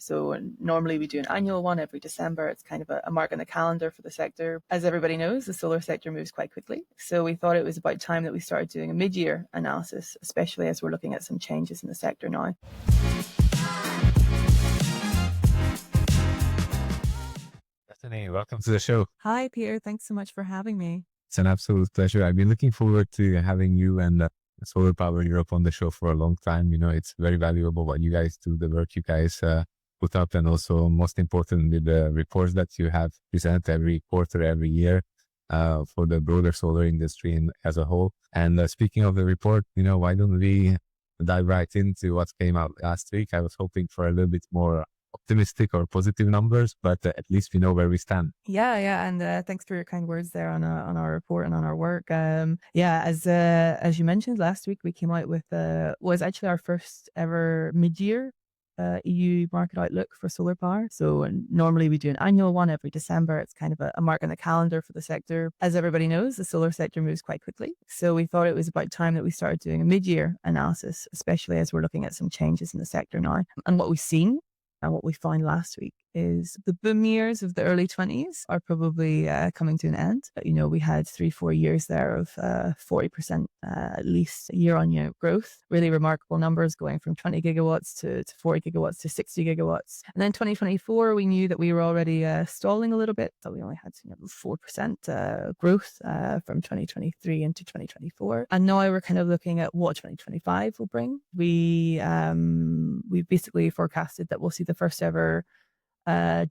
So normally we do an annual one every December. It's kind of a mark on the calendar for the sector. As everybody knows, the solar sector moves quite quickly. So we thought it was about time that we started doing a mid-year analysis, especially as we're looking at some changes in the sector now. Bethany, welcome to the show. Hi, Peter. Thanks so much for having me. It's an absolute pleasure. I've been looking forward to having you and SolarPower Europe on the show for a long time. You know, it's very valuable what you guys do, the work you guys put up, and also most importantly, the reports that you have present every quarter, every year for the broader solar industry as a whole. And speaking of the report, you know, why don't we dive right into what came out last week? I was hoping for a little bit more optimistic or positive numbers, but at least we know where we stand. Yeah, and thanks for your kind words there on our report and on our work. As you mentioned, last week we came out with was actually our first ever mid-year EU market outlook for solar power. So normally we do an annual one every December. It's kind of a mark on the calendar for the sector. As everybody knows, the solar sector moves quite quickly. So we thought it was about time that we started doing a mid-year analysis, especially as we're looking at some changes in the sector now. And what we've seen and what we found last week is the boom years of the early 20s are probably coming to an end. You know, we had 3-4 years there of 40% at least year-on-year growth. Really remarkable numbers, going from 20 gigawatts to 40 gigawatts to 60 gigawatts. And then 2024, we knew that we were already stalling a little bit. So we only had 4% growth from 2023 into 2024. And now we're kind of looking at what 2025 will bring. We basically forecasted that we'll see the first ever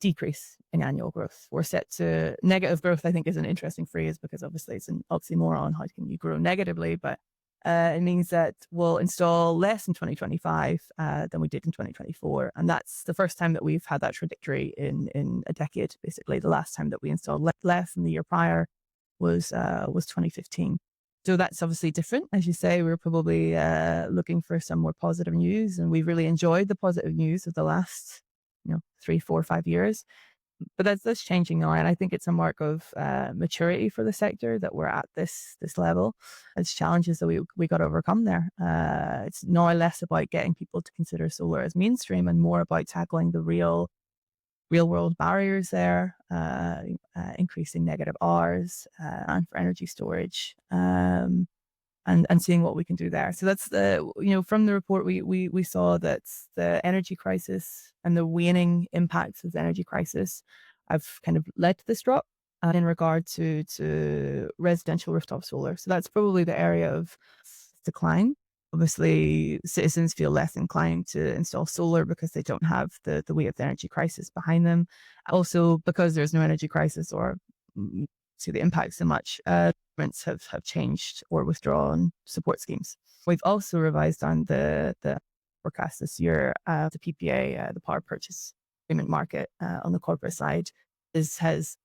decrease in annual growth. We're set to negative growth. I think is an interesting phrase because obviously it's an oxymoron. How can you grow negatively? But it means that we'll install less in 2025 than we did in 2024. And that's the first time that we've had that trajectory in a decade. Basically, the last time that we installed less than the year prior was 2015. So that's obviously different. As you say, we're probably looking for some more positive news, and we've really enjoyed the positive news of the last 3, 4, 5 years. But that's changing now, and I think it's a mark of maturity for the sector that we're at this level. It's challenges that we got to overcome there. It's now less about getting people to consider solar as mainstream and more about tackling the real world barriers there, increasing negative Rs and for energy storage, and seeing what we can do there. So that's from the report we saw that the energy crisis and the waning impacts of the energy crisis have kind of led to this drop in regard to residential rooftop solar. So that's probably the area of decline. Obviously, citizens feel less inclined to install solar because they don't have the weight of the energy crisis behind them. Also, because there's no energy crisis or see the impact so much, governments have changed or withdrawn support schemes. We've also revised on the forecast this year. The PPA, the power purchase agreement market on the corporate side has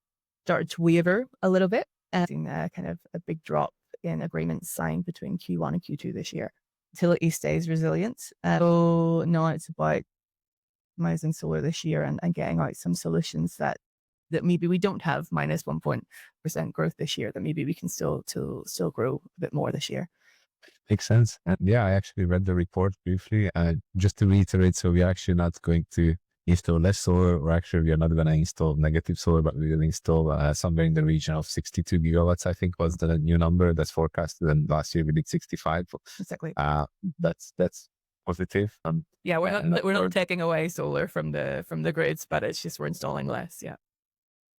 started to waver a little bit, and kind of a big drop in agreements signed between Q1 and Q2 this year. Utility stays resilient. So now it's about optimizing solar this year and getting out some solutions that maybe we don't have minus 1% growth this year, that maybe we can still grow a bit more this year. Makes sense. And yeah, I actually read the report briefly. Just to reiterate, so we're actually not going to install less solar, or actually we are not going to install negative solar, but we will install somewhere in the region of 62 gigawatts, I think was the new number that's forecasted. And last year we did 65. Exactly. That's positive. Yeah, we're not taking away solar from the grids, but it's just we're installing less. Yeah.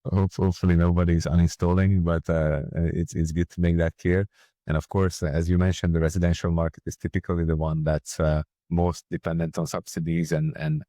Hopefully nobody's uninstalling, but it's good to make that clear. And of course, as you mentioned, the residential market is typically the one that's most dependent on subsidies and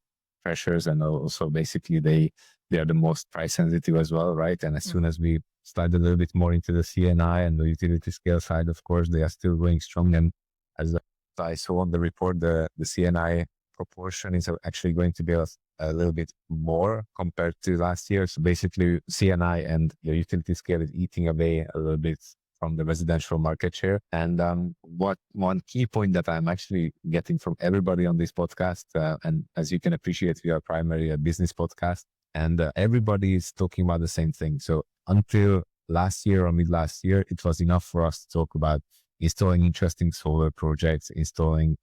pressures, and also basically they are the most price sensitive as well, right? And as soon as we slide a little bit more into the CNI and the utility scale side, of course, they are still going strong. And as I saw on the report, the CNI proportion is actually going to be a little bit more compared to last year. So basically CNI and the utility scale is eating away a little bit from the residential market share. And one key point that I'm actually getting from everybody on this podcast, and as you can appreciate, we are primarily a business podcast, and everybody is talking about the same thing. So until last year or mid last year, it was enough for us to talk about installing interesting solar projects, installing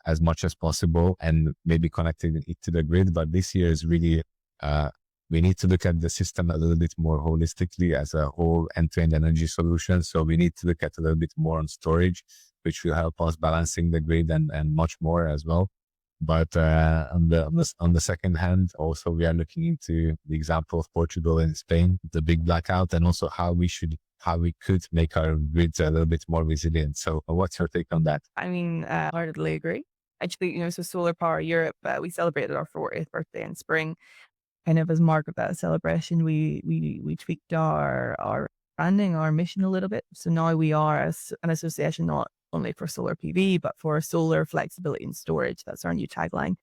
as much as possible and maybe connecting it to the grid. But this year is really, we need to look at the system a little bit more holistically as a whole end-to-end energy solution. So we need to look at a little bit more on storage, which will help us balancing the grid and much more as well. But on the second hand, also we are looking into the example of Portugal and Spain, the big blackout, and also how we could make our grids a little bit more resilient. So what's your take on that? I mean, heartedly agree. Actually, so Solar Power Europe, we celebrated our 40th birthday in spring. Kind of as mark of that celebration, we tweaked our branding, our mission a little bit. So now we are an association not only for solar PV, but for solar flexibility and storage. That's our new tagline.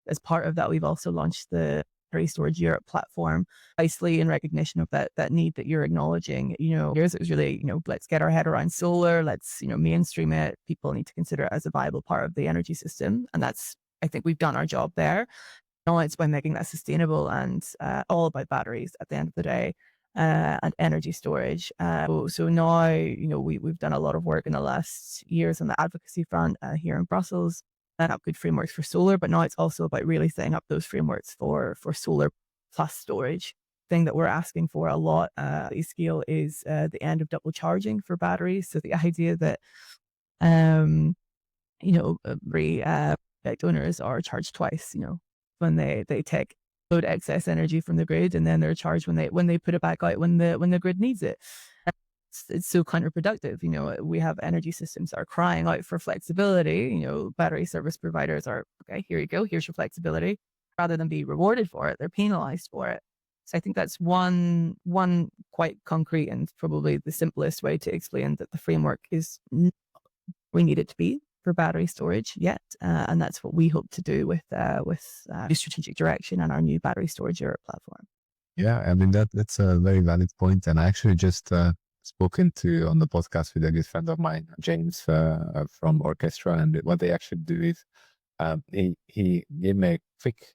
As part of that, we've also launched the Battery Storage Europe platform, basically in recognition of that need that you're acknowledging. Here's it was really, let's get our head around solar, let's, mainstream it. People need to consider it as a viable part of the energy system. And I think we've done our job there. Now it's by making that sustainable and all about batteries at the end of the day. And energy storage. So now, we've done a lot of work in the last years on the advocacy front here in Brussels, set up good frameworks for solar, but now it's also about really setting up those frameworks for solar plus storage. Thing that we're asking for a lot at scale is the end of double charging for batteries. So the idea that, project owners are charged twice, when they take load excess energy from the grid, and then they're charged when they put it back out when the grid needs it. It's so counterproductive. We have energy systems that are crying out for flexibility. Battery service providers are, okay, here you go, here's your flexibility. Rather than be rewarded for it, they're penalized for it. So I think that's one quite concrete and probably the simplest way to explain that the framework is not where we need it to be for battery storage yet, and that's what we hope to do with new strategic direction and our new Battery Storage Europe platform. Yeah, I mean that's a very valid point, and I actually just spoken to on the podcast with a good friend of mine, James from Orchestra, and what they actually do is he gave me a quick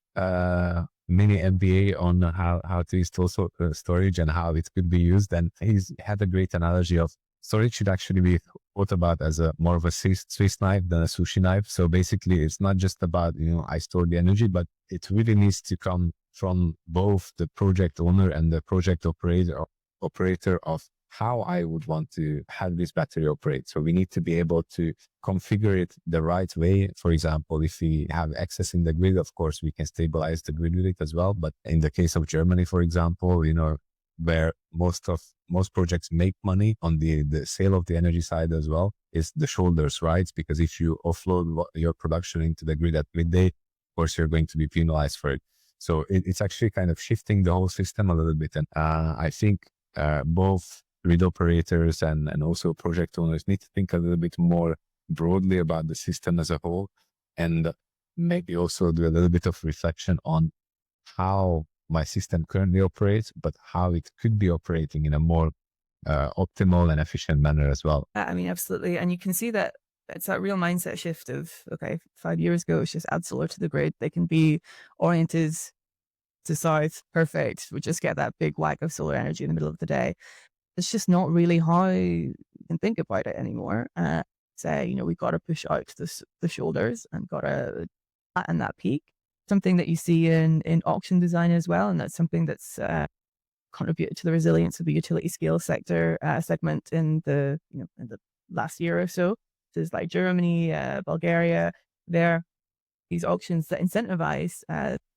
mini MBA on how to install storage and how it could be used, and he's had a great analogy of storage should actually be thought about as more of a Swiss knife than a sushi knife. So basically, it's not just about, I store the energy, but it really needs to come from both the project owner and the project operator of how I would want to have this battery operate. So we need to be able to configure it the right way. For example, if we have excess in the grid, of course, we can stabilize the grid with it as well. But in the case of Germany, for example, where most projects make money on the sale of the energy side as well, is the shoulders, right? Because if you offload your production into the grid at midday, of course, you're going to be penalized for it. So it's actually kind of shifting the whole system a little bit. And I think both grid operators and also project owners need to think a little bit more broadly about the system as a whole, and maybe also do a little bit of reflection on how my system currently operates, but how it could be operating in a more optimal and efficient manner as well. I mean, absolutely. And you can see that it's that real mindset shift of, okay, 5 years ago, it's just add solar to the grid. They can be oriented to south, perfect. We just get that big whack of solar energy in the middle of the day. It's just not really how you can think about it anymore. Say, we got to push out the shoulders and got to flatten that peak. Something that you see in auction design as well, and that's something that's contributed to the resilience of the utility scale sector segment in the last year or so. There's like Germany, Bulgaria, these auctions that incentivize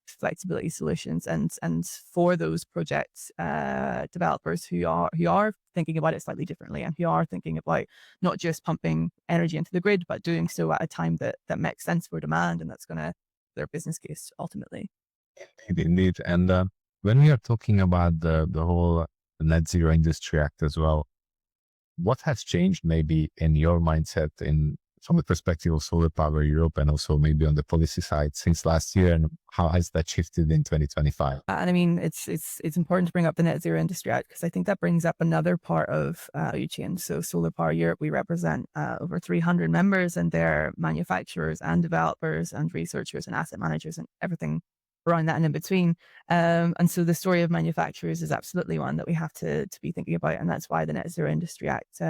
flexibility solutions, and for those projects developers who are thinking about it slightly differently, and who are thinking about not just pumping energy into the grid, but doing so at a time that makes sense for demand, and that's going to their business case ultimately. Indeed. And when we are talking about the whole Net Zero Industry Act as well, what has changed maybe in your mindset from the perspective of Solar Power Europe, and also maybe on the policy side since last year, and how has that shifted in 2025? And I mean, it's important to bring up the Net Zero Industry Act, because I think that brings up another part of value chain. So Solar Power Europe, we represent over 300 members, and they're manufacturers and developers and researchers and asset managers and everything around that and in between. And so the story of manufacturers is absolutely one that we have to be thinking about. And that's why the Net Zero Industry Act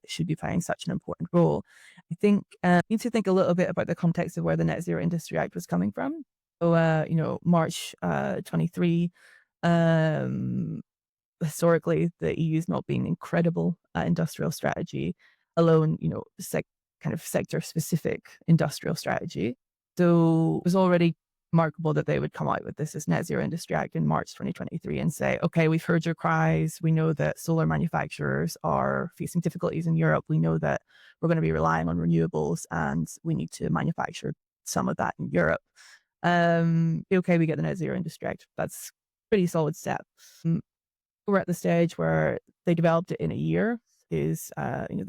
should be playing such an important role. I think we need to think a little bit about the context of where the Net Zero Industry Act was coming from. So, March 23, um, historically, the EU's not been incredible at industrial strategy, alone, kind of sector specific industrial strategy. So it was already remarkable that they would come out with this Net Zero Industry Act in March 2023 and say, okay, we've heard your cries. We know that solar manufacturers are facing difficulties in Europe. We know that we're going to be relying on renewables and we need to manufacture some of that in Europe. Okay, we get the Net Zero Industry Act. That's a pretty solid step. We're at the stage where they developed it in a year. They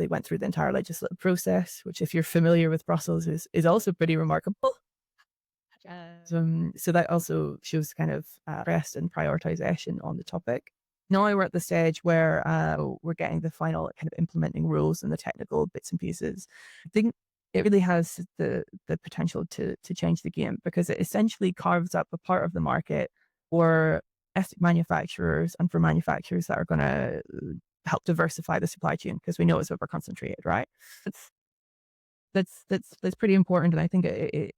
went through the entire legislative process, which, if you're familiar with Brussels, is also pretty remarkable. So that also shows kind of rest and prioritization on the topic. Now we're at the stage where we're getting the final kind of implementing rules and the technical bits and pieces. I think it really has the potential to change the game, because it essentially carves up a part of the market for domestic manufacturers and for manufacturers that are going to help diversify the supply chain, because we know it's over concentrated, right? That's pretty important, and I think it's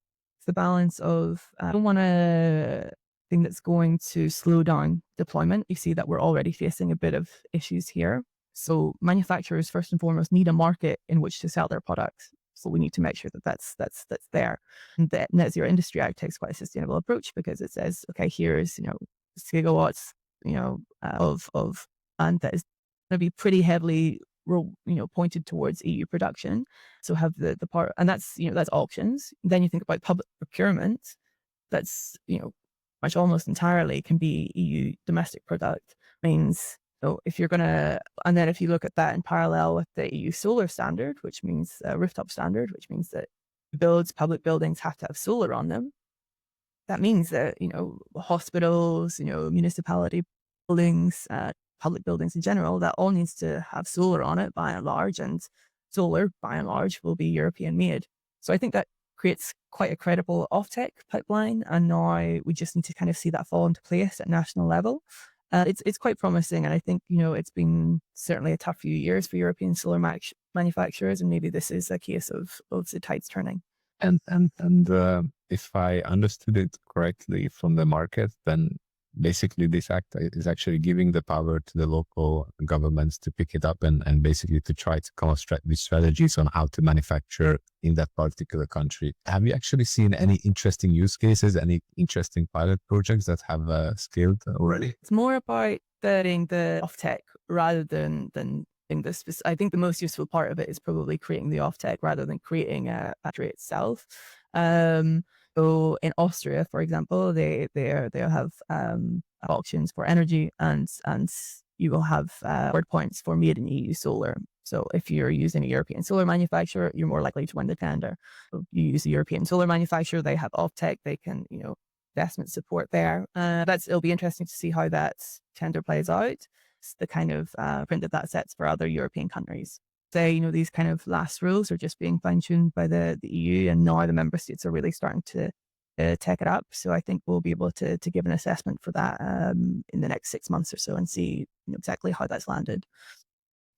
the balance of I don't want a thing that's going to slow down deployment. You see that we're already facing a bit of issues here. So manufacturers first and foremost need a market in which to sell their products. So we need to make sure that that's there. And the Net Zero Industry Act takes quite a sustainable approach, because it says, okay, here's gigawatts of and that is going to be pretty heavily pointed towards EU production. So have the part, and that's that's auctions. Then you think about public procurement. That's much almost entirely can be EU domestic product. Means so if you're gonna, and then if you look at that in parallel with the EU solar standard, which means rooftop standard, which means that public buildings have to have solar on them. That means that hospitals, municipality buildings, public buildings in general, that all needs to have solar on it by and large, and solar by and large will be European made. So I think that creates quite a credible offtake pipeline, and now we just need to kind of see that fall into place at national level. It's quite promising, and I think it's been certainly a tough few years for European solar manufacturers, and maybe this is a case of the tides turning. And if I understood it correctly from the market, then basically this act is actually giving the power to the local governments to pick it up and basically to try to come up with strategies on how to manufacture in that particular country. Have you actually seen any interesting use cases, any interesting pilot projects that have scaled already? It's more about getting the offtake rather than this. I think the most useful part of it is probably creating the offtake rather than creating a battery itself. So in Austria, for example, they'll have auctions for energy, and you will have reward points for made in EU solar. So if you're using a European solar manufacturer, you're more likely to win the tender. So you use a European solar manufacturer, they have offtake, they can investment support there. It'll be interesting to see how that tender plays out. It's the kind of print that sets for other European countries. Say, these kind of last rules are just being fine-tuned by the EU, and now the member states are really starting to take it up. So I think we'll be able to give an assessment for that in the next 6 months or so, and see exactly how that's landed.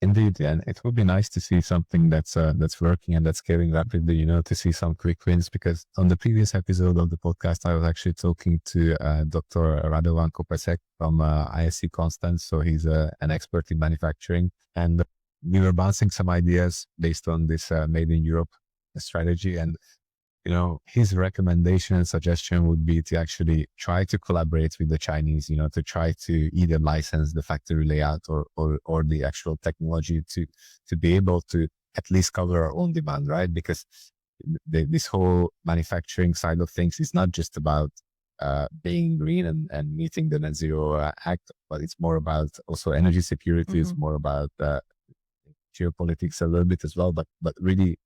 Indeed, and it would be nice to see something that's working and that's scaling rapidly, to see some quick wins, because on the previous episode of the podcast, I was actually talking to Dr. Radovan Kopecek from ISC Constance. So he's an expert in manufacturing, and we were bouncing some ideas based on this Made in Europe strategy. And, his recommendation and suggestion would be to actually try to collaborate with the Chinese, to try to either license the factory layout or the actual technology to be able to at least cover our own demand, right? Because this whole manufacturing side of things is not just about being green and meeting the Net Zero Act, but it's more about also energy security. It's more about geopolitics a little bit as well, but really,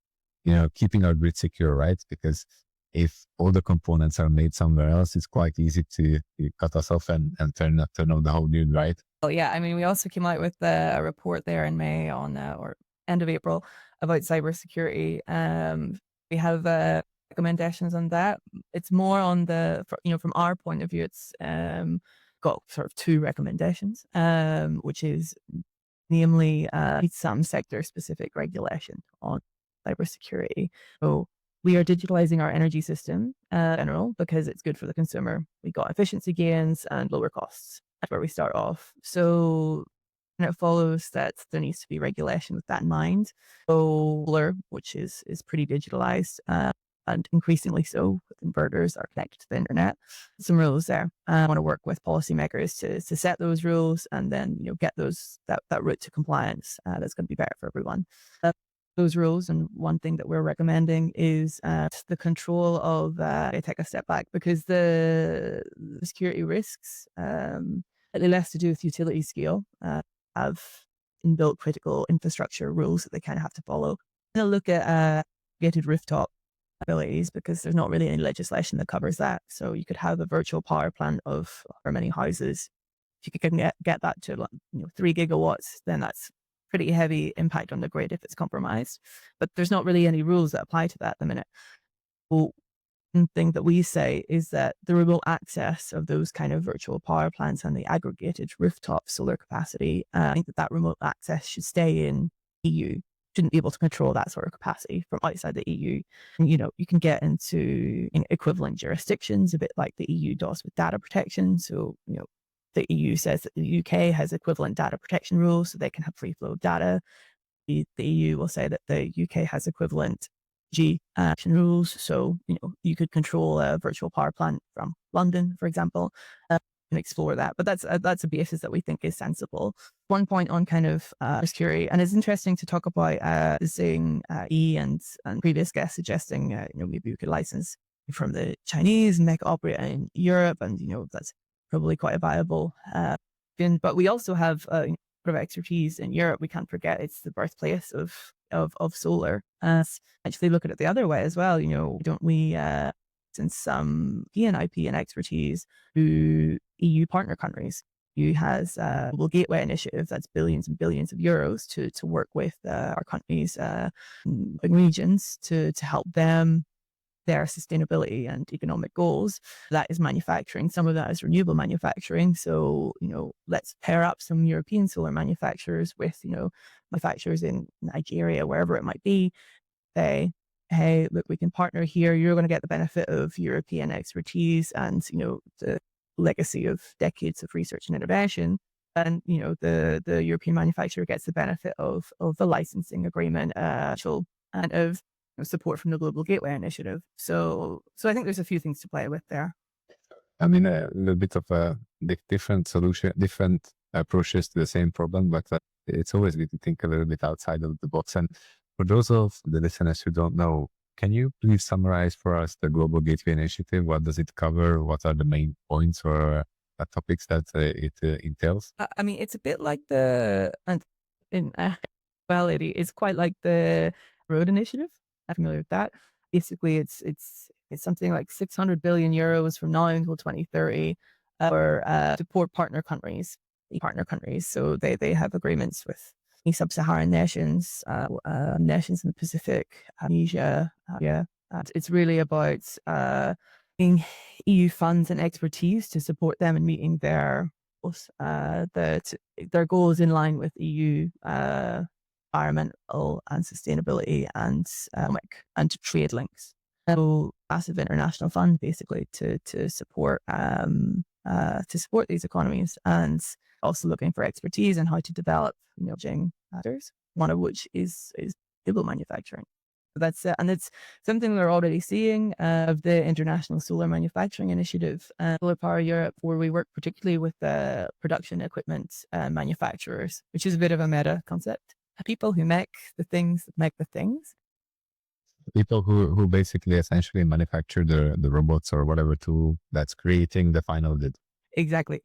keeping our grid secure, right? Because if all the components are made somewhere else, it's quite easy to cut us off and turn off the whole grid, right? Oh yeah, I mean, we also came out with a report there in May or end of April about cybersecurity. We have recommendations on that. It's more on from our point of view, it's got sort of two recommendations, which is namely some sector specific regulation on cybersecurity. So we are digitalizing our energy system in general because it's good for the consumer. We got efficiency gains and lower costs. That's where we start off. So and it follows that there needs to be regulation with that in mind. Solar, which is pretty digitalized, and increasingly so with inverters are connected to the internet. Some rules there. I want to work with policymakers to set those rules and then get that route to compliance. That's going to be better for everyone. Those rules, and one thing that we're recommending is the control of. I take a step back because the security risks, slightly less to do with utility scale, have inbuilt critical infrastructure rules that they kind of have to follow. They'll look at gated rooftop abilities because there's not really any legislation that covers that. So you could have a virtual power plant of how many houses. If you can get that to 3 gigawatts, then that's pretty heavy impact on the grid if it's compromised. But there's not really any rules that apply to that at the minute. Well, one thing that we say is that the remote access of those kind of virtual power plants and the aggregated rooftop solar capacity, I think that remote access should stay in EU. Shouldn't be able to control that sort of capacity from outside the EU. And, you can get into equivalent jurisdictions, a bit like the EU does with data protection. So, the EU says that the UK has equivalent data protection rules, so they can have free flow of data. The EU will say that the UK has equivalent action rules. So, you could control a virtual power plant from London, for example, and explore that. But that's a basis that we think is sensible. One point on kind of security, and it's interesting to talk about seeing and previous guests suggesting, maybe we could license from the Chinese and make it operate in Europe, and that's probably quite a viable. But we also have sort of expertise in Europe. We can't forget it's the birthplace of solar. Actually look at it the other way as well. Don't we since some PNIP and expertise to EU partner countries? EU has a global gateway initiative that's billions and billions of euros to work with our countries and regions to help them their sustainability and economic goals. That is manufacturing. Some of that is renewable manufacturing. So, let's pair up some European solar manufacturers with, manufacturers in Nigeria, wherever it might be. Say, hey, look, we can partner here. You're going to get the benefit of European expertise and, the legacy of decades of research and innovation. And, the European manufacturer gets the benefit of the licensing agreement, and of support from the Global Gateway Initiative. So I think there's a few things to play with there. I mean, a little bit of a different solution, different approaches to the same problem, but it's always good to think a little bit outside of the box. And for those of the listeners who don't know, can you please summarize for us the Global Gateway Initiative? What does it cover? What are the main points or topics that it entails? I mean, it's a bit like it's quite like the Road Initiative. I'm familiar with that. Basically, it's something like 600 billion euros from now until 2030 for support partner countries. So they have agreements with sub-Saharan nations, nations in the Pacific, Asia. It's really about getting EU funds and expertise to support them in meeting their goals in line with EU environmental and sustainability and trade links. So massive international fund basically to support these economies, and also looking for expertise in how to develop emerging sectors, one of which is cable manufacturing. That's and it's something we're already seeing of the International Solar Manufacturing Initiative, SolarPower Europe, where we work particularly with the production equipment manufacturers, which is a bit of a meta concept. People who make the things that make the things. People who basically essentially manufacture the robots or whatever tool that's creating the final good. Exactly.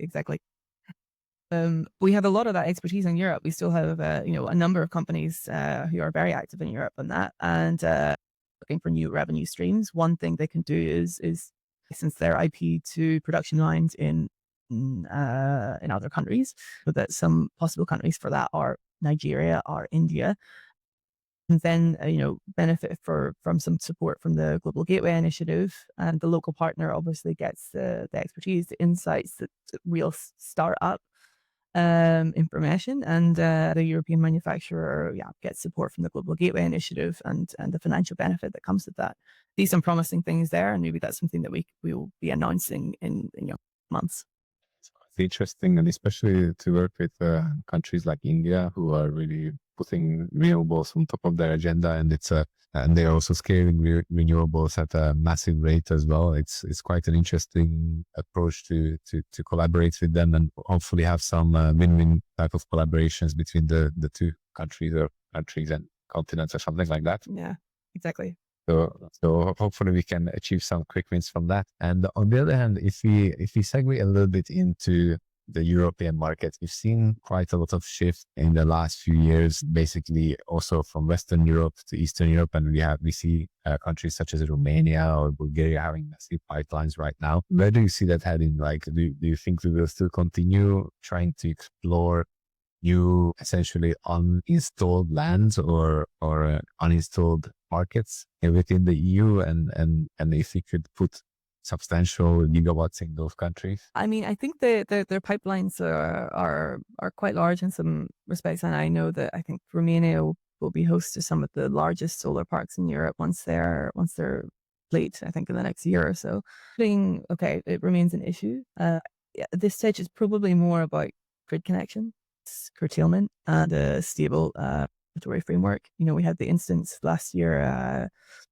We have a lot of that expertise in Europe. We still have, a number of companies who are very active in Europe on that and looking for new revenue streams. One thing they can do is license their IP to production lines in other countries. So that some possible countries for that are Nigeria or India. and then benefit from some support from the Global Gateway Initiative, and the local partner obviously gets the expertise, the insights, the real startup information, and the European manufacturer gets support from the Global Gateway Initiative and the financial benefit that comes with that. See some promising things there, and maybe that's something that we will be announcing in months. It's interesting, and especially to work with countries like India, who are really putting renewables on top of their agenda, and and they're also scaling renewables at a massive rate as well. It's quite an interesting approach to collaborate with them, and hopefully have some win-win type of collaborations between the two countries or countries and continents or something like that. Yeah, exactly. So hopefully we can achieve some quick wins from that. And on the other hand, if we segue a little bit into the European market, we've seen quite a lot of shift in the last few years, basically also from Western Europe to Eastern Europe. And we see countries such as Romania or Bulgaria having massive pipelines right now. Where do you see that heading? Like, do you think we will still continue trying to explore new, essentially uninstalled lands or uninstalled markets within the EU, and if you could put substantial gigawatts in those countries? I mean, I think their pipelines are quite large in some respects, and I know that I think Romania will be host to some of the largest solar parks in Europe once they're complete, I think in the next year or so. It remains an issue. At this stage, it's probably more about grid connection, curtailment, and a stable regulatory framework. We had the instance last year,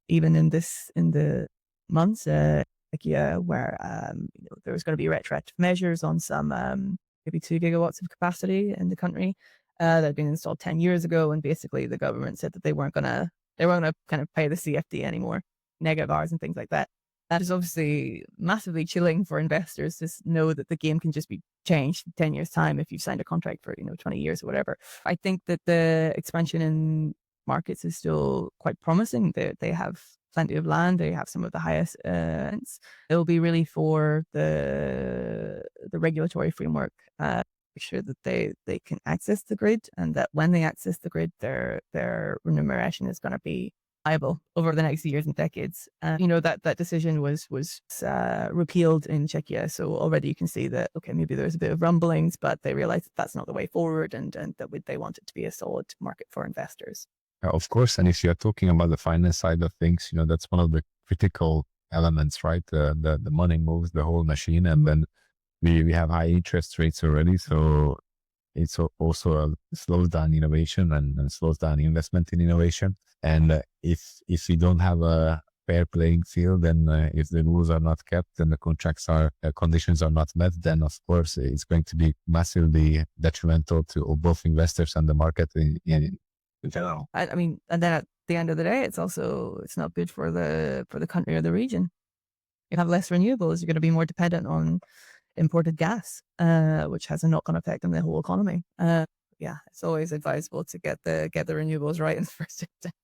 even in the months, where there was going to be retroactive measures on some maybe 2 gigawatts of capacity in the country that had been installed 10 years ago, and basically the government said that they weren't gonna kind of pay the CFD anymore, negative hours and things like that. That is obviously massively chilling for investors to know that the game can just be changed in 10 years' time if you've signed a contract for 20 years or whatever. I think that the expansion in markets is still quite promising. They have plenty of land. They have some of the highest it'll be really for the regulatory framework, make sure that they can access the grid, and that when they access the grid, their remuneration is going to be viable over the next years and decades. That decision was repealed in Czechia, so already you can see that maybe there's a bit of rumblings, but they realize that that's not the way forward, and that they want it to be a solid market for investors. Of course, and if you're talking about the finance side of things, that's one of the critical elements, right? The money moves the whole machine, and then we have high interest rates already, so it's also slows down innovation and slows down investment in innovation. And if we don't have a fair playing field, then if the rules are not kept and the conditions are not met, then of course it's going to be massively detrimental to both investors and the market in general. I mean, and then at the end of the day, it's not good for the country or the region. You have less renewables, you're going to be more dependent on imported gas, which has a knock-on effect on the whole economy. It's always advisable to get the renewables right in the first instance.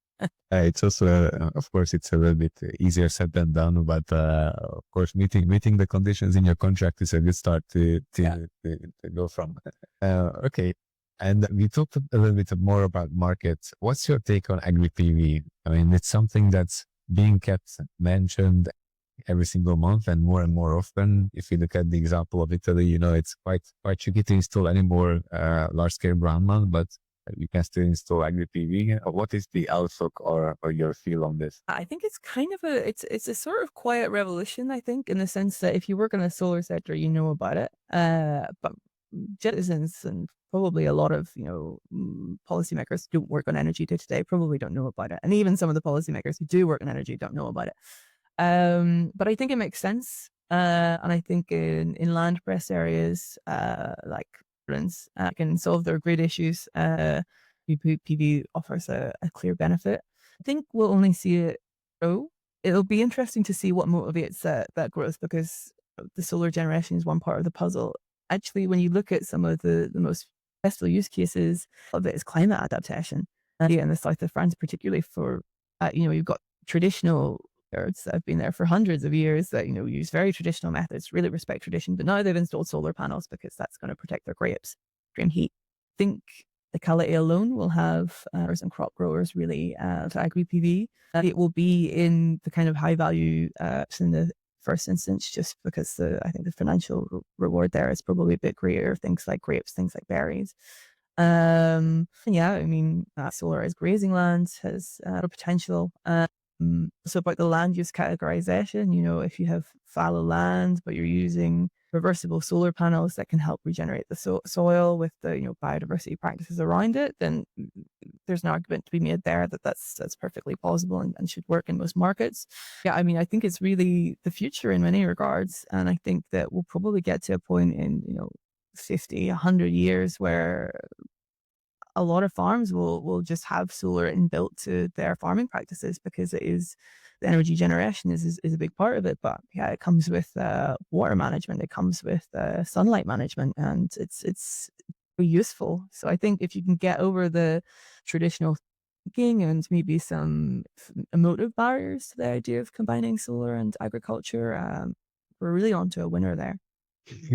It's also, of course, it's a little bit easier said than done, but of course, meeting the conditions in your contract is a good start to go from. Okay. And we talked a little bit more about markets. What's your take on AgriPV? I mean, it's something that's being kept mentioned every single month and more often. If you look at the example of Italy, it's quite tricky to install any more large scale ground mount, but you can still install AgriPV. What is the outlook or your feel on this? I think it's kind of it's a sort of quiet revolution, I think, in the sense that if you work in the solar sector, you know about it. But citizens and probably a lot of policymakers who don't work on energy day to day probably don't know about it, and even some of the policymakers who do work on energy don't know about it. But I think it makes sense, and I think in land press areas like can solve their grid issues. PV offers a clear benefit. I think we'll only see it grow. It'll be interesting to see what motivates that growth, because the solar generation is one part of the puzzle. Actually, when you look at some of the most successful use cases of it is climate adaptation. In the south of France, particularly for, you've got traditional yards that have been there for hundreds of years that, use very traditional methods, really respect tradition, but now they've installed solar panels because that's going to protect their grapes, extreme heat. I think locality alone will have and crop growers really to AgriPV. It will be in the kind of high value in the first instance, just because I think the financial reward there is probably a bit greater. Things like grapes, things like berries. Yeah, I mean, solar as grazing land has potential. So about the land use categorization, if you have fallow land, but you're using reversible solar panels that can help regenerate the soil with the biodiversity practices around it, then there's an argument to be made there that that's perfectly plausible and should work in most markets. Yeah, I mean, I think it's really the future in many regards, and I think that we'll probably get to a point in 50, 100 years where a lot of farms will just have solar inbuilt to their farming practices, because it is the energy generation is a big part of it. But yeah, it comes with water management, it comes with sunlight management, and it's very useful. So I think if you can get over the traditional thinking and maybe some emotive barriers to the idea of combining solar and agriculture, we're really onto a winner there.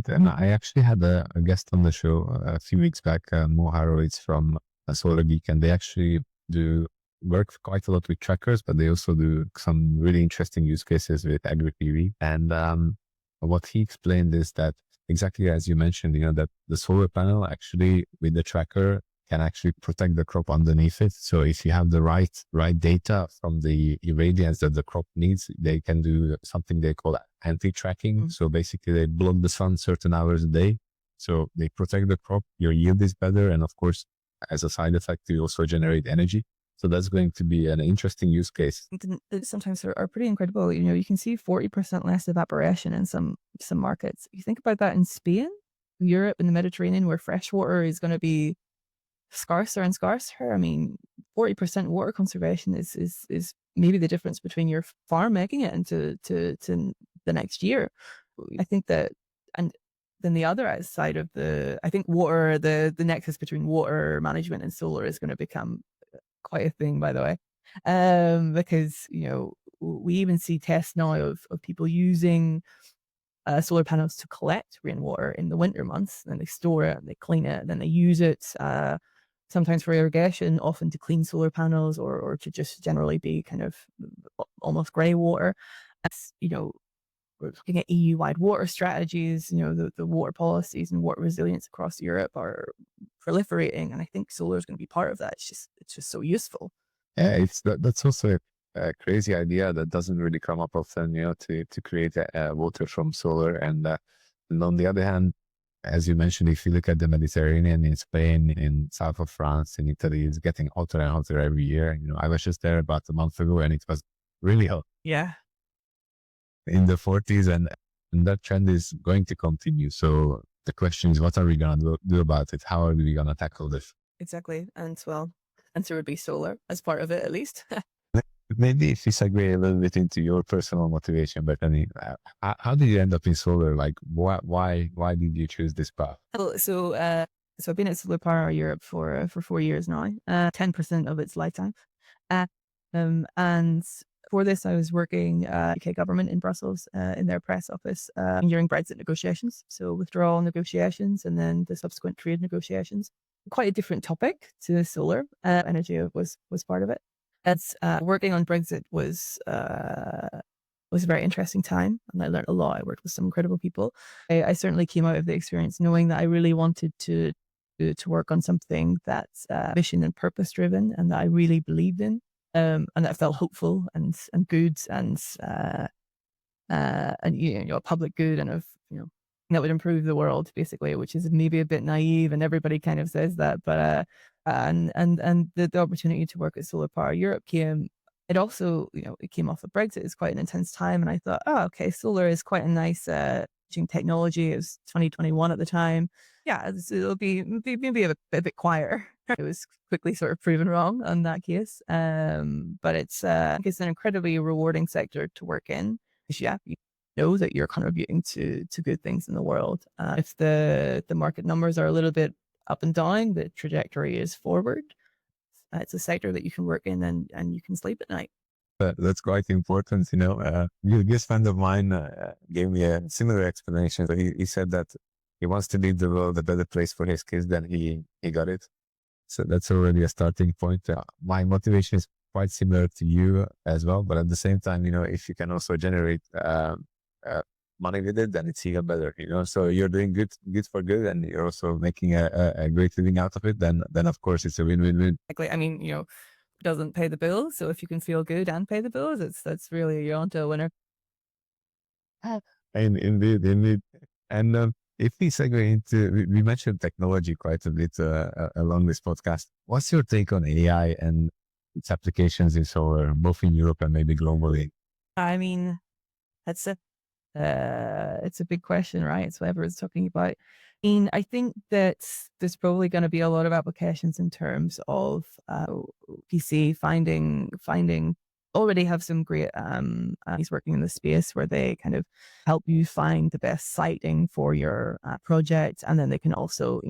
And I actually had a guest on the show a few weeks back, Mo Horowitz from Solar Geek, and they actually do work quite a lot with trackers, but they also do some really interesting use cases with AgriPV. And what he explained is that exactly as you mentioned, that the solar panel actually with the tracker can actually protect the crop underneath it. So if you have the right data from the irradiance that the crop needs, they can do something they call anti-tracking. Mm-hmm. So basically they block the sun certain hours a day. So they protect the crop, your yield is better. And of course, as a side effect, you also generate energy. So that's going to be an interesting use case. Sometimes are pretty incredible. You can see 40% less evaporation in some markets. You think about that in Spain, Europe, and the Mediterranean, where fresh water is going to be scarcer and scarcer. I mean, 40% water conservation is maybe the difference between your farm making it into to the next year. I think that, and then the other side of I think water, the nexus between water management and solar is going to become quite a thing, by the way, because we even see tests now of people using solar panels to collect rainwater in the winter months, and they store it and they clean it and then they use it sometimes for irrigation, often to clean solar panels, or to just generally be kind of almost grey water. As we're looking at EU-wide water strategies. The water policies and water resilience across Europe are proliferating, and I think solar is going to be part of that. It's just so useful. Yeah, that's also a crazy idea that doesn't really come up often, to create water from solar. And on the other hand, as you mentioned, if you look at the Mediterranean, in Spain, in south of France, in Italy, it's getting hotter and hotter every year. I was just there about a month ago and it was really hot. Yeah. In the 40s, and that trend is going to continue. So the question is, what are we going to do about it? How are we going to tackle this? Exactly. And well, answer would be solar as part of it, at least. Maybe if we segue a little bit into your personal motivation, but how did you end up in solar? Like, why did you choose this path? So I've been at SolarPower Europe for 4 years now, 10% of its lifetime. And for this, I was working UK government in Brussels in their press office during Brexit negotiations, so withdrawal negotiations, and then the subsequent trade negotiations. Quite a different topic to solar. Energy was part of it. As working on Brexit was a very interesting time, and I learned a lot. I worked with some incredible people. I certainly came out of the experience knowing that I really wanted to work on something that's mission and purpose driven, and that I really believed in, and that felt hopeful and good, and a public good, and that would improve the world, basically, which is maybe a bit naive, and everybody kind of says that, but and the opportunity to work at SolarPower Europe came. It also, it came off of Brexit. It's quite an intense time, and I thought, oh, okay, solar is quite a nice technology. It was 2021 at the time. Yeah, it'll be maybe a bit quieter. It was quickly sort of proven wrong on that case. But it's an incredibly rewarding sector to work in, because you know that you're contributing to good things in the world. If the market numbers are a little bit up and down, the trajectory is forward. It's a sector that you can work in, and you can sleep at night. That's quite important. A good friend of mine gave me a similar explanation. So he said that he wants to leave the world a better place for his kids than he got it. So that's already a starting point. My motivation is quite similar to you as well, but at the same time, if you can also generate uh, money with it, then it's even better. So you're doing good for good, and you're also making a great living out of it. Then of course it's a win-win-win. Exactly. I mean, doesn't pay the bills. So if you can feel good and pay the bills, that's really you're onto a winner. And indeed. And if we segue into, we mentioned technology quite a bit along this podcast. What's your take on AI and its applications in solar, both in Europe and maybe globally? I mean, that's a it's a big question, right? It's what everyone's talking about. I think that there's probably going to be a lot of applications in terms of PC finding already have some great he's working in the space where they kind of help you find the best siting for your project, and then they can also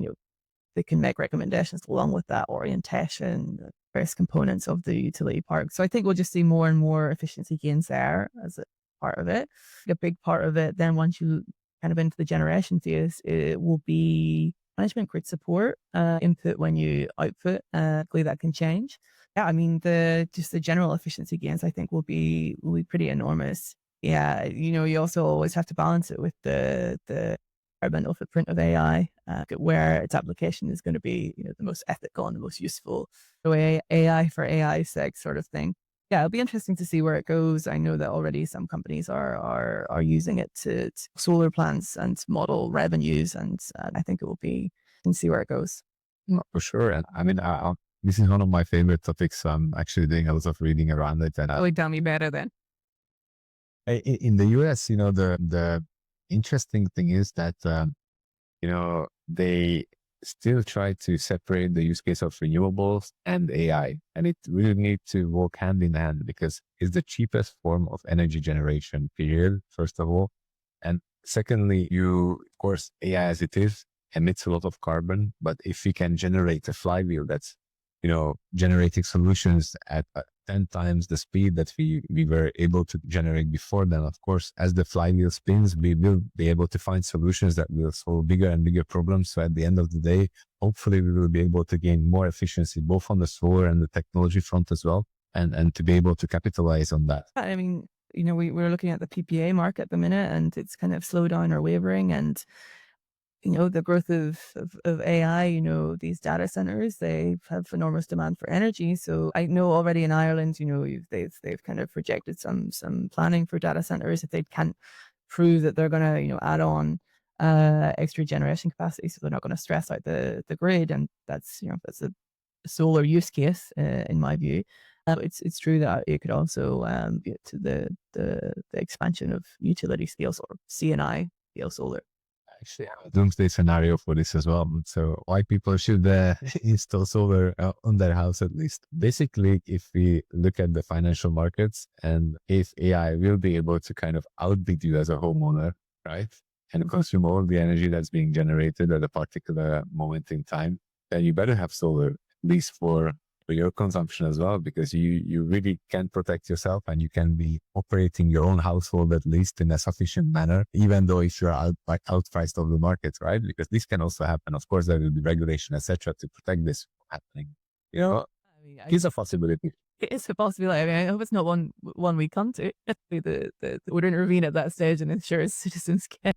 they can make recommendations along with that orientation, various components of the utility park. So I think we'll just see more and more efficiency gains there as a part of it. A big part of it, then once you kind of into the generation phase, it will be management grid support, input when you output. Hopefully that can change. Yeah, I mean the general efficiency gains I think will be pretty enormous. Yeah, you also always have to balance it with the environmental footprint of AI, where its application is going to be, the most ethical and the most useful. So AI for AI's sake sort of thing. Yeah, it'll be interesting to see where it goes. I know that already some companies are using it to solar plants and model revenues, and I think it will be. And see where it goes. For sure. And I mean, this is one of my favorite topics. I'm actually doing a lot of reading around it. And Really tell me better then. in the US, the interesting thing is that, they still try to separate the use case of renewables and AI. And it really needs to work hand in hand because it's the cheapest form of energy generation, period, first of all. And secondly, of course, AI as it is emits a lot of carbon, but if we can generate a flywheel that's, generating solutions at 10 times the speed that we were able to generate before, then of course, as the flywheel spins, we will be able to find solutions that will solve bigger and bigger problems. So at the end of the day, hopefully we will be able to gain more efficiency, both on the solar and the technology front as well, and to be able to capitalize on that. I mean, we're looking at the PPA market at the minute, and it's kind of slowed down or wavering, and the growth of AI, these data centers, they have enormous demand for energy. So I know already in Ireland, they've kind of projected some planning for data centers if they can't prove that they're going to, add on extra generation capacity, so they're not going to stress out the grid, and that's a solar use case in my view. It's true that it could also get to the expansion of utility scale or CNI scale solar. Actually have a doomsday scenario for this as well. So why people should install solar on their house at least. Basically, if we look at the financial markets and if AI will be able to kind of outbid you as a homeowner, right? And consume all the energy that's being generated at a particular moment in time, then you better have solar, at least for your consumption as well, because you really can protect yourself and you can be operating your own household at least in a sufficient manner, even though if you're outpriced of the market, right? Because this can also happen. Of course, there will be regulation, etc., to protect this from happening. I mean, It's a possibility. it is a possibility. I mean, I hope it's not one we come to. The would intervene at that stage and ensure citizens get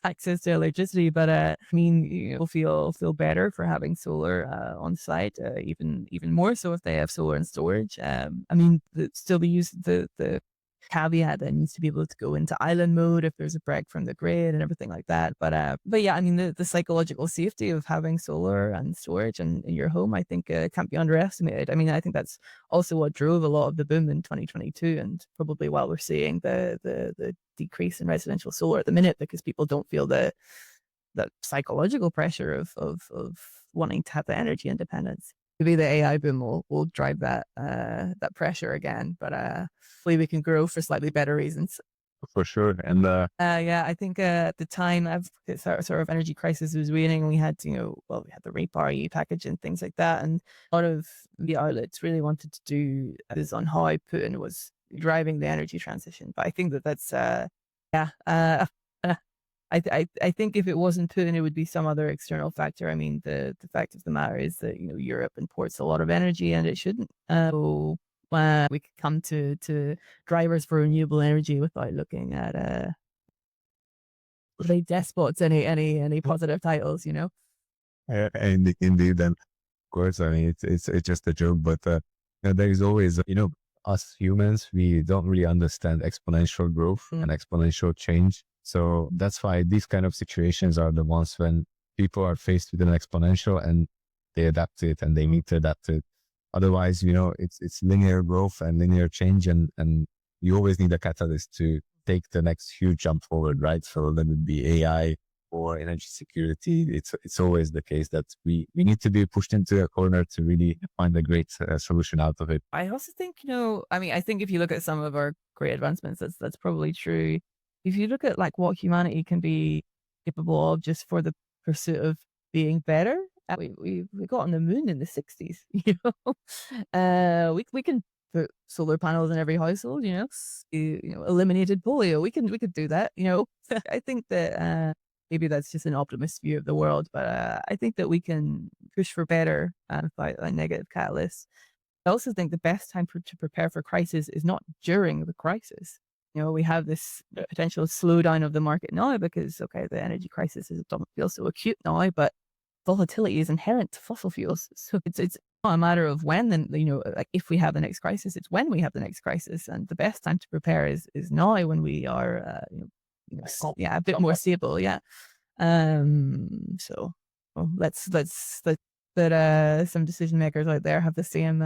access to electricity. But I mean, you'll feel better for having solar on site, even more so if they have solar and storage. I mean, still the use the caveat that needs to be able to go into island mode if there's a break from the grid and everything like that. But yeah, I mean, the psychological safety of having solar and storage in your home, I think, can't be underestimated. I mean, I think that's also what drove a lot of the boom in 2022, and probably why we're seeing the decrease in residential solar at the minute, because people don't feel the psychological pressure of wanting to have the energy independence. Maybe the AI boom will drive that pressure again, but hopefully we can grow for slightly better reasons. For sure. And Yeah, I think at the time of the sort of energy crisis was waning, we had we had the REPAR package and things like that, and a lot of the outlets really wanted to do this on how Putin was driving the energy transition. But I think that's I think if it wasn't Putin, it would be some other external factor. I mean, the fact of the matter is that, Europe imports a lot of energy and it shouldn't. So we could come to drivers for renewable energy without looking at the despots, any positive titles. And indeed, and of course, I mean, it's just a joke, but there is always, us humans, we don't really understand exponential growth and exponential change. So that's why these kind of situations are the ones when people are faced with an exponential and they adapt to it and they need to adapt to it. Otherwise, it's linear growth and linear change, and you always need a catalyst to take the next huge jump forward, right? So let it be AI or energy security. It's always the case that we need to be pushed into a corner to really find a great solution out of it. I also think, I mean, I think if you look at some of our great advancements, that's probably true. If you look at like what humanity can be capable of just for the pursuit of being better, we got on the moon in the 60s. We can put solar panels in every household. Eliminated polio. We could do that. I think that maybe that's just an optimist view of the world, but I think that we can push for better and fight a negative catalyst. I also think the best time to prepare for crisis is not during the crisis. We have this potential slowdown of the market now because, okay, the energy crisis doesn't feel so acute now, but volatility is inherent to fossil fuels. So it's not a matter of when, then, like if we have the next crisis, it's when we have the next crisis. And the best time to prepare is now when we are, a bit more stable. Yeah. So let's that some decision makers out there have the same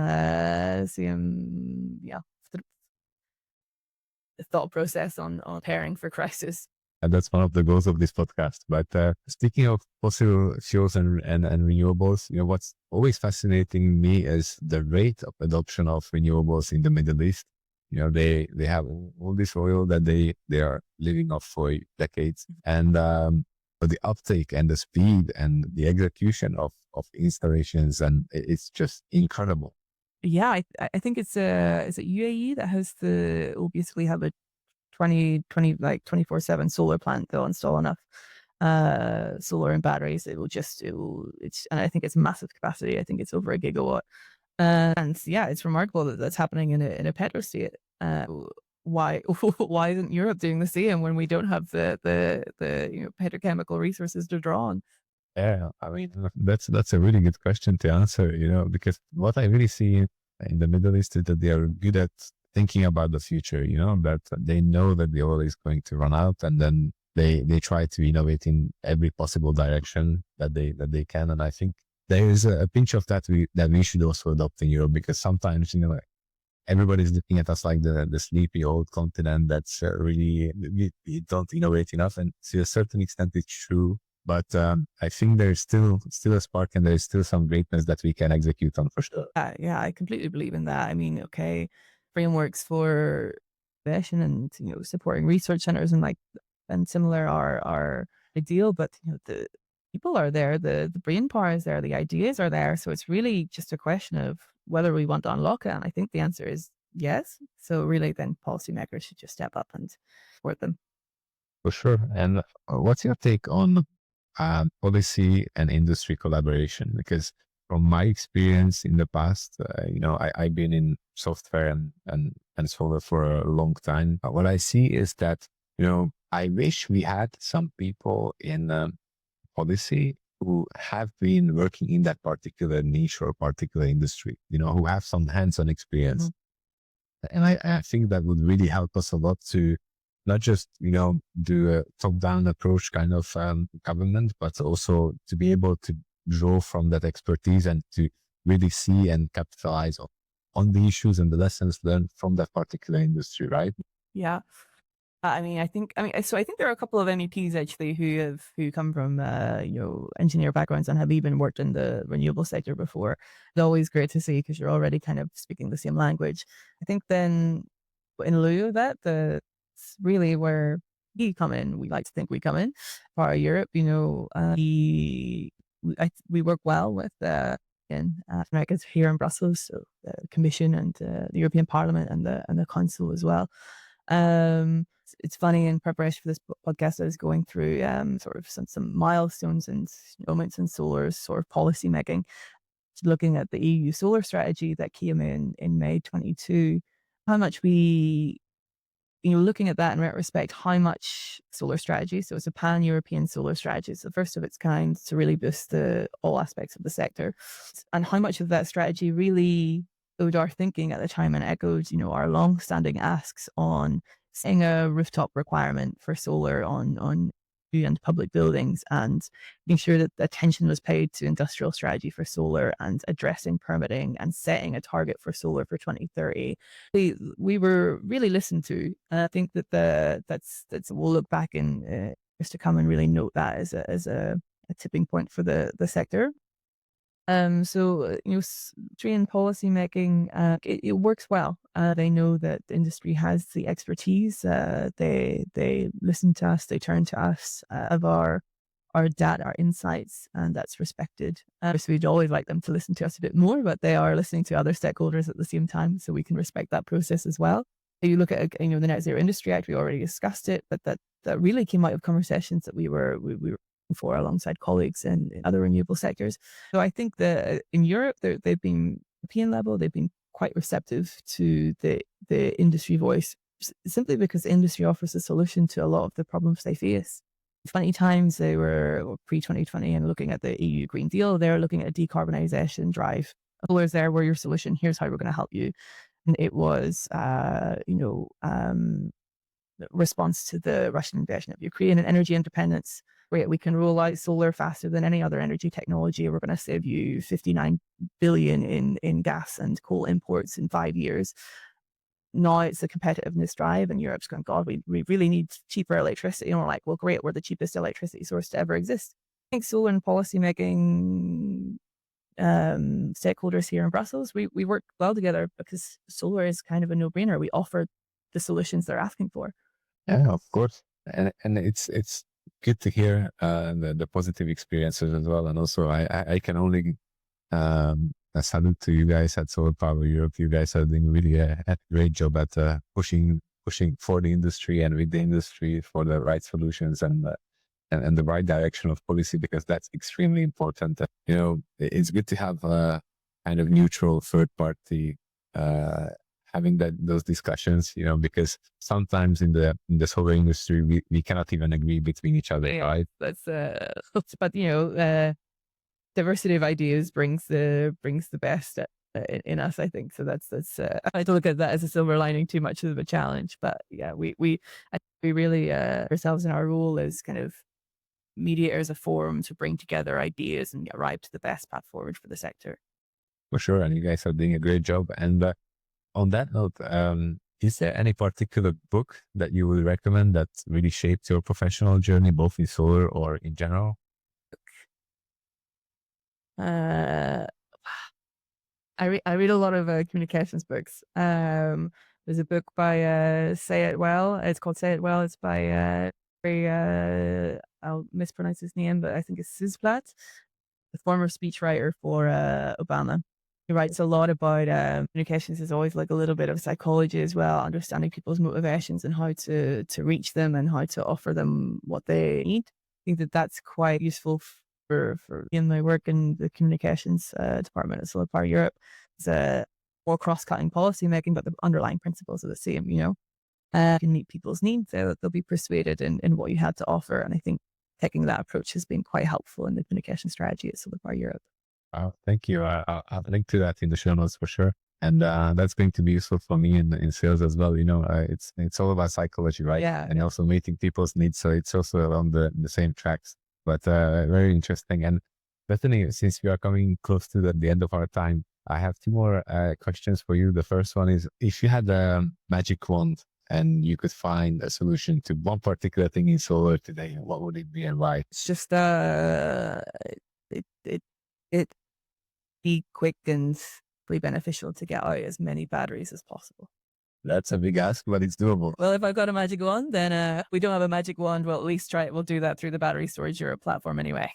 thought process on preparing for crisis. And that's one of the goals of this podcast. But speaking of fossil fuels and renewables, what's always fascinating me is the rate of adoption of renewables in the Middle East. They have all this oil that they are living off for decades, and but the uptake and the speed and the execution of installations, and it's just incredible. Yeah, I think it's is it UAE that will basically have a 2020 like 24/7 solar plant. They'll install enough solar and batteries. And I think it's massive capacity. I think it's over a gigawatt. And yeah, it's remarkable that that's happening in a petro state. Why why isn't Europe doing the same when we don't have the petrochemical resources to draw on? Yeah, I mean, that's a really good question to answer, because what I really see in the Middle East is that they are good at thinking about the future, that they know that the oil is going to run out, and then they try to innovate in every possible direction that they can. And I think there is a pinch of that we should also adopt in Europe, because sometimes, everybody's looking at us like the sleepy old continent that's really, we don't innovate enough. And to a certain extent, it's true. But I think there's still a spark, and there's still some greatness that we can execute on for sure. Yeah, I completely believe in that. I mean, okay, frameworks for innovation and supporting research centers and similar are ideal, but the people are there, the brain power is there, the ideas are there. So it's really just a question of whether we want to unlock it. And I think the answer is yes. So really, then policymakers should just step up and support them. For sure. And what's your take on policy and industry collaboration? Because from my experience in the past, I've been in software and solar for a long time. What I see is that, I wish we had some people in policy who have been working in that particular niche or particular industry, who have some hands-on experience. Mm-hmm. And I think that would really help us a lot to not just, do a top-down approach kind of government, but also to be able to draw from that expertise and to really see and capitalize on the issues and the lessons learned from that particular industry, right? Yeah. I think there are a couple of MEPs actually who come from engineer backgrounds and have even worked in the renewable sector before. It's always great to see because you're already kind of speaking the same language. I think then in lieu of that, it's really where we come in. We like to think we come in. For Europe, we work well with in Americans here in Brussels, so the Commission and the European Parliament and the Council as well. it's funny, in preparation for this podcast, I was going through sort of some milestones and moments in solar's sort of policy making, looking at the EU solar strategy that came in May 22, how much we, looking at that in retrospect, how much solar strategy, so it's a pan-European solar strategy, it's the first of its kind to really boost all aspects of the sector, and how much of that strategy really owed our thinking at the time and echoed, our long-standing asks on setting a rooftop requirement for solar on and public buildings, and making sure that attention was paid to industrial strategy for solar and addressing permitting and setting a target for solar for 2030. We were really listened to. And I think that that's we'll look back in years to come and really note that as a tipping point for the sector. Tree and policy making, it works well. They know that the industry has the expertise. They listen to us. They turn to us of our data, our insights, and that's respected. So we'd always like them to listen to us a bit more, but they are listening to other stakeholders at the same time, so we can respect that process as well. You look at the Net Zero Industry Act. We already discussed it, but that really came out of conversations that we were for alongside colleagues in other renewable sectors. So I think that in Europe, they've been European level, they've been quite receptive to the industry voice, simply because the industry offers a solution to a lot of the problems they face. 20 times they were pre-2020 and looking at the EU Green Deal, they're looking at a decarbonisation drive. Solar's there, we're your solution, here's how we're going to help you. And it was, response to the Russian invasion of Ukraine and energy independence. We can roll out solar faster than any other energy technology. We're going to save you 59 billion in gas and coal imports in 5 years. Now it's a competitiveness drive, and Europe's going, God, we really need cheaper electricity. And we're like, well, great, we're the cheapest electricity source to ever exist. I think solar and policy making stakeholders here in Brussels, we work well together because solar is kind of a no-brainer. We offer the solutions they're asking for. Yeah, of course. And it's good to hear the positive experiences as well. And also I can only a salute to you guys at SolarPower Europe. You guys are doing really a great job at pushing for the industry and with the industry for the right solutions and the right direction of policy, because that's extremely important. It's good to have a kind of neutral third party having those discussions, because sometimes in the solar industry, we cannot even agree between each other, right? That's but diversity of ideas brings the best in us, I think. So that's I don't look at that as a silver lining too much of a challenge, but yeah, we really ourselves in our role as kind of mediators, a forum to bring together ideas and arrive to the best path forward for the sector. For sure, and you guys are doing a great job. And on that note, is there any particular book that you would recommend that really shaped your professional journey, both in solar or in general? I read a lot of communications books. There's a book by Say It Well. It's called Say It Well. It's by I'll mispronounce his name, but I think it's Sizblat, the former speechwriter for Obama. He writes a lot about communications is always like a little bit of psychology as well, understanding people's motivations and how to reach them and how to offer them what they need. I think that's quite useful for in my work in the communications department at SolarPower Europe. It's more cross-cutting policy making, but the underlying principles are the same. You can meet people's needs, they'll be persuaded in what you had to offer, and I think taking that approach has been quite helpful in the communication strategy at SolarPower Europe. Thank you. I'll link to that in the show notes for sure. And that's going to be useful for me in sales as well. It's all about psychology, right? Yeah. And also meeting people's needs. So it's also along the same tracks, but very interesting. And Bethany, since we are coming close to the end of our time, I have two more questions for you. The first one is, if you had a magic wand and you could find a solution to one particular thing in solar today, what would it be and why? It's just it be quick and beneficial to get out as many batteries as possible. That's a big ask, but it's doable. Well, if I've got a magic wand, then we don't have a magic wand. We'll at least try it. We'll do that through the Battery Storage Europe platform anyway.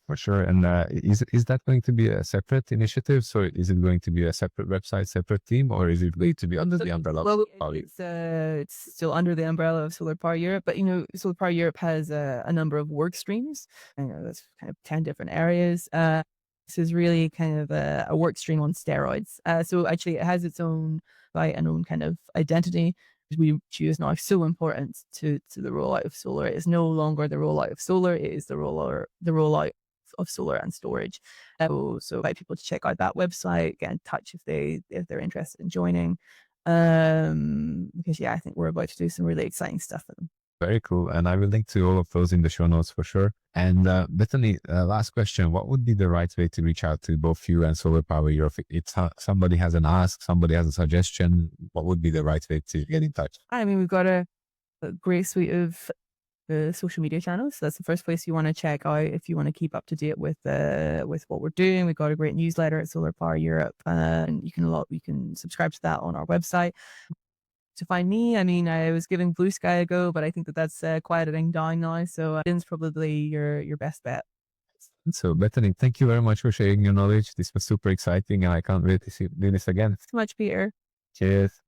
For sure. And is that going to be a separate initiative? So is it going to be a separate website, separate team, or is it going to be under the umbrella of Well, Power? it's still under the umbrella of SolarPower Europe, but SolarPower Europe has a number of work streams. That's kind of 10 different areas. This is really kind of a work stream on steroids. So actually, it has its own site and own kind of identity. We choose now so important to the rollout of solar. It is no longer the rollout of solar; it is the rollout of solar and storage. So invite people to check out that website, get in touch if they're interested in joining. Because I think we're about to do some really exciting stuff with them. Very cool. And I will link to all of those in the show notes for sure. And Bethany, last question. What would be the right way to reach out to both you and SolarPower Europe? If somebody has an ask, somebody has a suggestion, what would be the right way to get in touch? I mean, we've got a great suite of social media channels. So that's the first place you want to check out if you want to keep up to date with what we're doing. We've got a great newsletter at SolarPower Europe, and you can subscribe to that on our website. To find me, I mean, I was giving Blue Sky a go, but I think that's quieting down now. So LinkedIn's probably your best bet. So Bethany, thank you very much for sharing your knowledge. This was super exciting, and I can't wait to do this again. Thanks so much, Peter. Cheers.